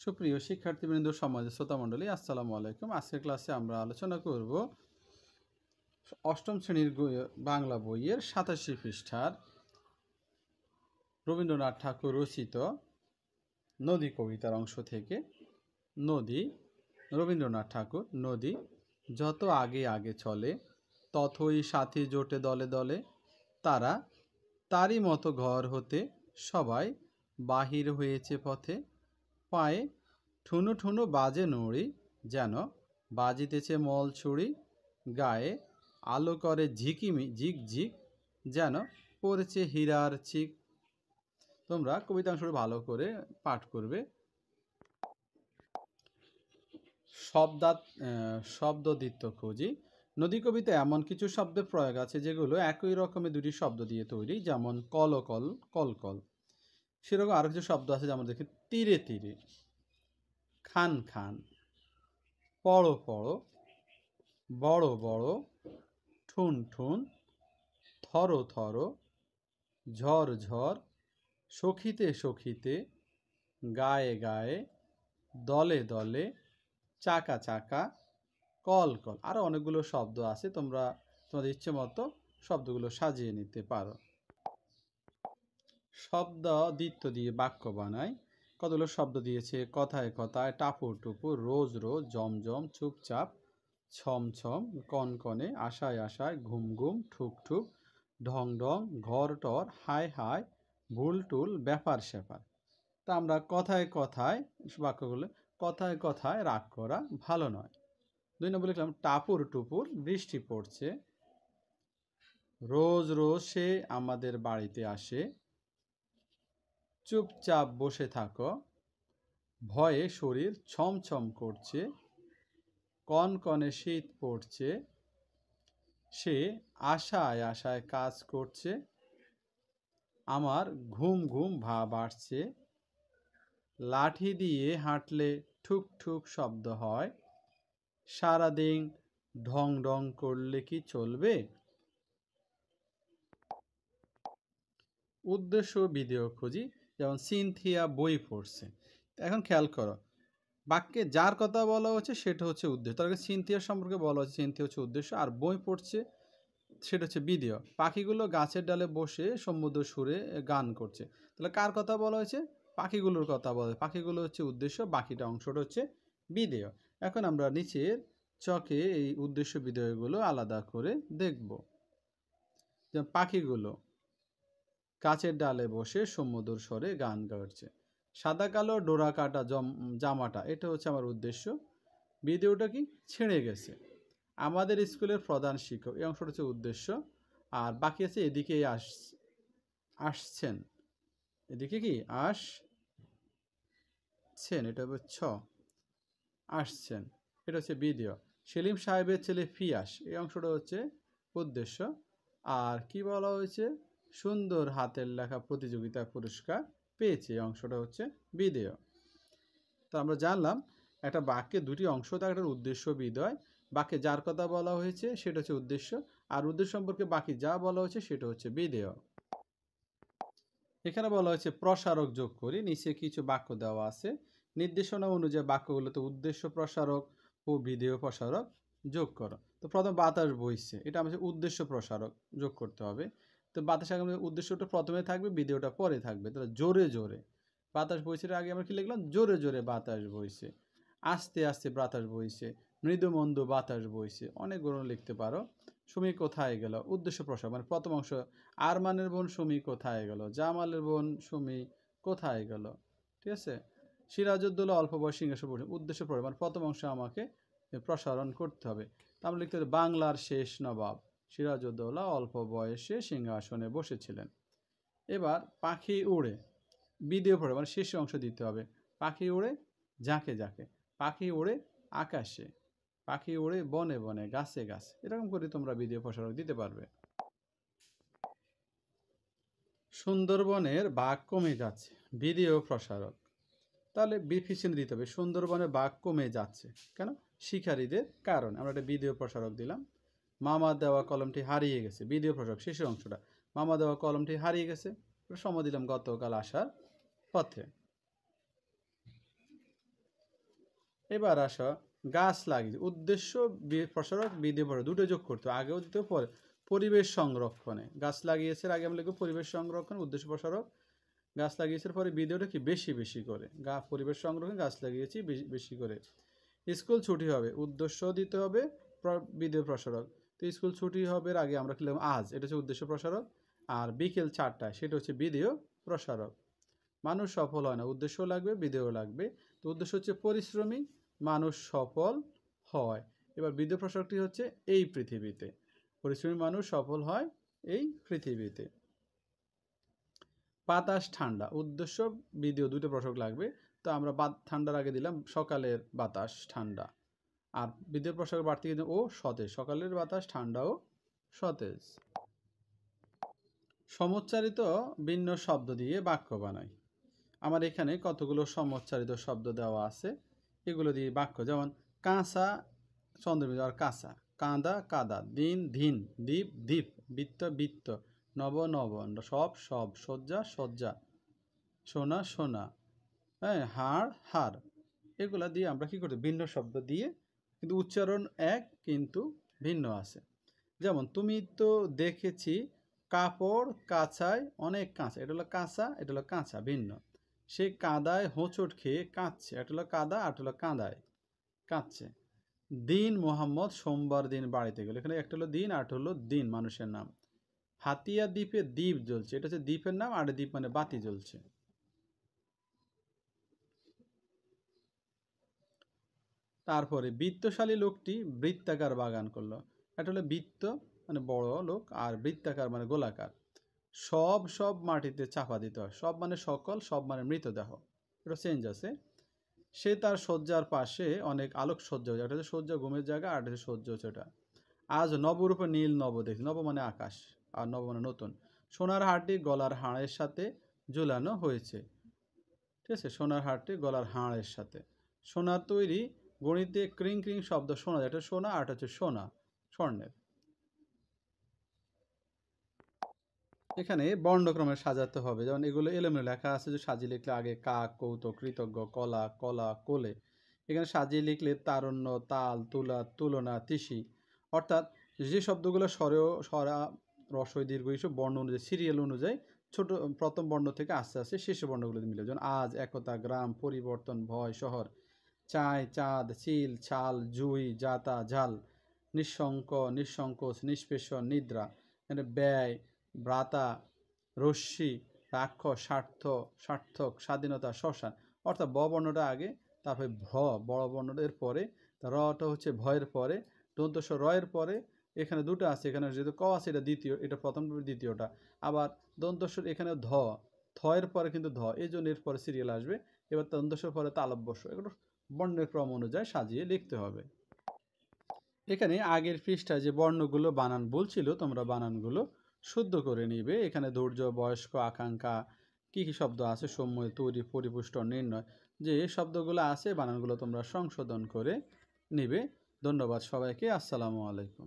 সুপ্রিয় শিক্ষার্থীবৃন্দ, সমাজের শ্রোতামণ্ডলী, আসসালামু আলাইকুম। আজকের ক্লাসে আমরা আলোচনা করব অষ্টম শ্রেণীর বাংলা বইয়ের ৮৭ পৃষ্ঠার রবীন্দ্রনাথ ঠাকুর রচিত নদী কবিতার অংশ থেকে। নদী, রবীন্দ্রনাথ ঠাকুর। নদী যত আগে আগে চলে, ততই সাথী জোটে দলে দলে, তারা তারই মতো ঘর হতে সবাই বাহির হয়েছে পথে। পায়ে ঠুনো ঠুনো বাজে নড়ি, যেন বাজিতেছে মল ছুরি, গায়ে আলো করে ঝিকিমি ঝিক ঝিক, যেন পড়েছে হীরার চিক। তোমরা কবিতাংশটি ভালো করে পাঠ করবে। শব্দদ্বিত্ব খুঁজি। নদী কবিতায় এমন কিছু শব্দের প্রয়োগ আছে যেগুলো একই রকমের দুটি শব্দ দিয়ে তৈরি, যেমন কলকল, কলকল। সেরকম আরও কিছু শব্দ আছে, যেমন দেখি তীরে তীরে, খান খান, পড়ো পড়ো, বড় বড়, ঠুন ঠুন, থরো থরো, ঝড় ঝড়, সখিতে সখিতে, গায়ে গায়ে, দলে দলে, চাকা চাকা, কল কল। আরও অনেকগুলো শব্দ আছে, তোমরা তোমাদের ইচ্ছে মতো শব্দগুলো সাজিয়ে নিতে পারো। শব্দ দ্বিত্ব দিয়ে বাক্য বানায়। কতগুলো শব্দ দিয়েছে: কথায় কথায়, টাপুর টুপুর, রোজ রোজ, জমজম, চুপচাপ, ছমছম, কনকনে, আশায় আশায়, ঘুম ঘুম, ঠুক ঠুক, ঢং ঢং, ঘর টর, হায় হায়, ভুল টুল, ব্যাপার স্যাপার। তা আমরা কথায় কথায় বাক্যগুলো, কথায় কথায় রাগ করা ভালো নয়। 2 নম্বর লিখলাম টাপুর টুপুর, বৃষ্টি পড়ছে। রোজ রোজ সে আমাদের বাড়িতে আসে। চুপচাপ বসে থাকো, ভয়ে শরীর ছমছম করছে। কনকনে শীত পড়ছে, সে আশায় আশায় কাজ করছে। আমার ঘুম ঘুম ভাব আসছে। লাঠি দিয়ে হাঁটলে ঠুক ঠুক শব্দ হয়। সারাদিন ঢং ঢং করলে কি চলবে? উদ্দেশ্য ভিডিও খুঁজি। যেমন সিনথিয়া বই পড়ছে। এখন খেয়াল করো, বাক্যে যার কথা বলা হচ্ছে সেটা হচ্ছে উদ্দেশ্য। তার সিনথিয়া সম্পর্কে বলা হচ্ছে, সিনথিয়া হচ্ছে উদ্দেশ্য, আর বই পড়ছে সেটা হচ্ছে ভিডিও। পাখিগুলো গাছের ডালে বসে সমুদ্র সুরে গান করছে। তাহলে কার কথা বলা হয়েছে? পাখিগুলোর কথা বলা হয়েছে। পাখিগুলো হচ্ছে উদ্দেশ্য, বাকিটা অংশটা হচ্ছে ভিডিও। এখন আমরা নিচের চকে এই উদ্দেশ্য ভিডিওগুলো আলাদা করে দেখব। যেমন পাখিগুলো গাছের ডালে বসে সমুদ্র স্বরে গান গাইছে। সাদা কালো ডোরা কাটা জামাটা, এটা হচ্ছে আমার উদ্দেশ্য। ভিডিওটা কি? ছিঁড়ে গেছে। আমাদের স্কুলের প্রধান শিক্ষক, এই অংশটা হচ্ছে উদ্দেশ্য। আর বাকি আছে এদিকে আসছেন, এদিকে কি আসছেন, এটা হচ্ছে আসছেন, এটা হচ্ছে ভিডিও। সেলিম সাহেবের ছেলে ফিয়াস, এই অংশটা হচ্ছে উদ্দেশ্য। আর কি বলা হয়েছে? সুন্দর হাতের লেখা প্রতিযোগিতায় পুরস্কার পেয়েছে, এই অংশটা হচ্ছে ভিডিও। তো আমরা জানলাম একটা বাক্যে দুটি অংশ থাকে, একটা উদ্দেশ্য, বিধেয়। বাক্যে যার কথা বলা হয়েছে সেটা হচ্ছে উদ্দেশ্য, আর উদ্দেশ্য সম্পর্কে বাকি যা বলা হয়েছে সেটা হচ্ছে বিধেয়। এখানে বলা হয়েছে প্রসারক যোগ করি। নিচে কিছু বাক্য দেওয়া আছে, নির্দেশনা অনুযায়ী বাক্যগুলোতে উদ্দেশ্য প্রসারক ও বিধেয় প্রসারক যোগ করো। তো প্রথম বাতাস বইছে, এটা আমাদের উদ্দেশ্য প্রসারক যোগ করতে হবে। তো বাতাস আগে উদ্দেশ্যটা প্রথমে থাকবে, বিধেয়টা পরে থাকবে। তাহলে জোরে জোরে বাতাস বইছে, আগে আমরা কি লিখলাম? জোরে জোরে বাতাস বইছে। আস্তে আস্তে বাতাস বইছে। মৃদু মন্দ বাতাস বইছে। অনেকগুলো লিখতে পারো। সুমি কোথায় গেল? উদ্দেশ্য প্রসারক, মানে প্রথম অংশ। আরমানের বোন সুমি কোথায় গেল? জামালের বোন সুমি কোথায় গেল? ঠিক আছে। সিরাজউদ্দৌলা অল্প বয়সে সিংহাসন বসে, উদ্দেশ্য প্রসারক, মানে প্রথম অংশ আমাকে প্রসারণ করতে হবে। আমরা লিখতে হবে বাংলার শেষ নবাব সিরাজউদ্দৌলা অল্প বয়সে সিংহাসনে বসেছিলেন। এবার পাখি উড়ে, বিধেয় প্রসারক, মানে শেষ অংশ দিতে হবে। পাখি উড়ে ঝাঁকে ঝাঁকে, পাখি উড়ে আকাশে, পাখি উড়ে বনে বনে, গাছে গাছে। এরকম করে তোমরা বিধেয় প্রসারক দিতে পারবে। সুন্দরবনের বাঘ কমে যাচ্ছে, বিধেয় প্রসারক। তাহলে বিফিসিন দিতে হবে, সুন্দরবনের বাঘ কমে যাচ্ছে কেন? শিকারীদের কারণ। আমরা একটা বিধেয় প্রসারক দিলাম। মামা দেওয়া কলমটি হারিয়ে গেছে, বিধেয় প্রসারক শেষের অংশটা। মামা দেওয়া কলমটি হারিয়ে গেছে, সময় দিলাম গতকাল আসার পথে। এবার আসো গাছ লাগিয়েছে, উদ্দেশ্য প্রসারক বিধেয় প্রসারক দুটো যোগ করতে হয়, আগেও দিতে পরে। পরিবেশ সংরক্ষণে গাছ লাগিয়েছে, আগে আমরা লিখবো পরিবেশ সংরক্ষণ, উদ্দেশ্য প্রসারক। গাছ লাগিয়েছে পরে বিধেয়টা কি বেশি বেশি করে, পরিবেশ সংরক্ষণ গাছ লাগিয়েছি বেশি করে। স্কুল ছুটি হবে, উদ্দেশ্য দিতে হবে বিধেয় প্রসারক। তো স্কুল ছুটি হবে আগে আমরা লিখলাম আজ, এটা হচ্ছে উদ্দেশ্য প্রসারক। আর বিকেল 4টায় সেটা হচ্ছে বিধেয় প্রসারক। মানুষ সফল হয় না, উদ্দেশ্য লাগবে বিধেয় লাগবে। তো উদ্দেশ্য হচ্ছে পরিশ্রমী, মানুষ সফল হয়। এবার বিধেয় প্রসারকটি হচ্ছে এই পৃথিবীতে, পরিশ্রমী মানুষ সফল হয় এই পৃথিবীতে। বাতাস ঠান্ডা, উদ্দেশ্য বিধেয় দুটো প্রসারক লাগবে। তো আমরা ঠান্ডার আগে দিলাম সকালের বাতাস ঠান্ডা, আর বিধেয় প্রসারক বাড়তি ও সতেজ, সকালের বাতাস ঠান্ডা ও সতেজ। সমোচ্চারিত ভিন্ন শব্দ দিয়ে বাক্য বানাই। আমার এখানে কতগুলো সমোচ্চারিত শব্দ দেওয়া আছে, এগুলো দিয়ে বাক্য, যেমন কাঁচা চন্দ্রবিন্দু আর কাঁচা, কাঁদা কাদা, দিন ধিন, দ্বীপ দ্বীপ, বৃত্ত বৃত্ত, নব নব, সব সব, শয্যা শয্যা, সোনা সোনা, হ্যাঁ হাড় হাড়। এগুলা দিয়ে আমরা কি করতে, ভিন্ন শব্দ দিয়ে, কিন্তু উচ্চারণ এক কিন্তু ভিন্ন আছে। যেমন তুমি তো দেখেছি কাপড় কাঁচায় অনেক কাঁচা, এটা হলো কাঁচা, এটা হলো কাঁচা ভিন্ন। সে কাদায় হোঁচট খেয়ে কাঁদছে, এটা হলো কাদা আর এটা হলো কাঁদায় কাঁদছে। দিন মোহাম্মদ সোমবার দিন বাড়িতে গেল, এখানে একটা হলো দিন আর একটা হলো দিন মানুষের নাম। হাতিয়া দ্বীপে দ্বীপ জ্বলছে, এটা হচ্ছে দ্বীপের নাম, আর দ্বীপ মানে বাতি জ্বলছে। তারপরে বৃত্তশালী লোকটি বৃত্তাকার বাগান করলো, এটা হলো বৃত্ত মানে বড় লোক, আর বৃত্তাকার মানে গোলাকার। সব সব মাটিতে চাপা দিতে হয়, সব মানে সকল, সব মানে মৃতদেহ, এটা চেঞ্জ আছে। সে তার শয্যার পাশে অনেক আলোক সজ্জা, এটা হচ্ছে শয্যা ঘুমের জায়গা, আর এটা হচ্ছে সহ্য হচ্ছে এটা। আজ নবরূপে নীল নব দেখি, নব মানে আকাশ আর নব মানে নতুন। সোনার হারটি গলার হাড়ের সাথে ঝুলানো হয়েছে, ঠিক আছে, সোনার হারটি গলার হাড়ের সাথে। সোনার তৈরি গণিতে ক্রিং ক্রিং শব্দ শোনা যায়, এটা সোনা আর এটা হচ্ছে সোনা স্বর্ণের। এখানে বর্ণক্রমে সাজাতে হবে, যেমন এগুলো এলোমেলো লেখা আছে, যে সাজিয়ে লিখলে আগে কাক কৌতুক কৃতজ্ঞ কলা কলা কোলে, এখানে সাজিয়ে লিখলে তারণ্য তাল তুলা তুলনা তিসি। অর্থাৎ যে শব্দগুলো স্বরা রসই দীর্ঘ এইসব বর্ণ অনুযায়ী সিরিয়াল অনুযায়ী ছোট প্রথম বর্ণ থেকে আস্তে আস্তে শেষ বর্ণগুলো মিলে, যেমন আজ একতা গ্রাম পরিবর্তন ভয় শহর, চায় চাঁদ চিল ছাল জুই জাতা ঝাল, নিঃশঙ্ক নিঃসংকোচ নিষ্পেষণ নিদ্রা, মানে ব্যয় ভ্রাতা রশ্মি রাক্ষস স্বার্থ সার্থক স্বাধীনতা শ্মশান। অর্থাৎ ব বর্ণটা আগে, তারপরে বড় বর্ণটা এর পরে, রটা হচ্ছে ভয়ের পরে, দন্তস্ব রয়ের পরে। এখানে দুটো আছে, এখানে যেহেতু ক আছে এটা দ্বিতীয়, এটা প্রথম দ্বিতীয়টা। আবার দন্তস্বর এখানে থয়ের পরে কিন্তু এই জন্য এর পরে সিরিয়াল আসবে। এবার দন্তস্বর পরে তালব্যস্য, এগুলো বর্ণের ক্রম অনুযায়ী সাজিয়ে লিখতে হবে। এখানে আগের পৃষ্ঠায় যে বর্ণগুলো বানান বলছিল, তোমরা বানানগুলো শুদ্ধ করে নিবে। এখানে ধৈর্য বয়স্ক আকাঙ্ক্ষা কী কী শব্দ আছে, সময় তৈরি পরিপুষ্ট নির্ণয়, যে শব্দগুলো আছে বানানগুলো তোমরা সংশোধন করে নিবে। ধন্যবাদ সবাইকে, আসসালামু আলাইকুম।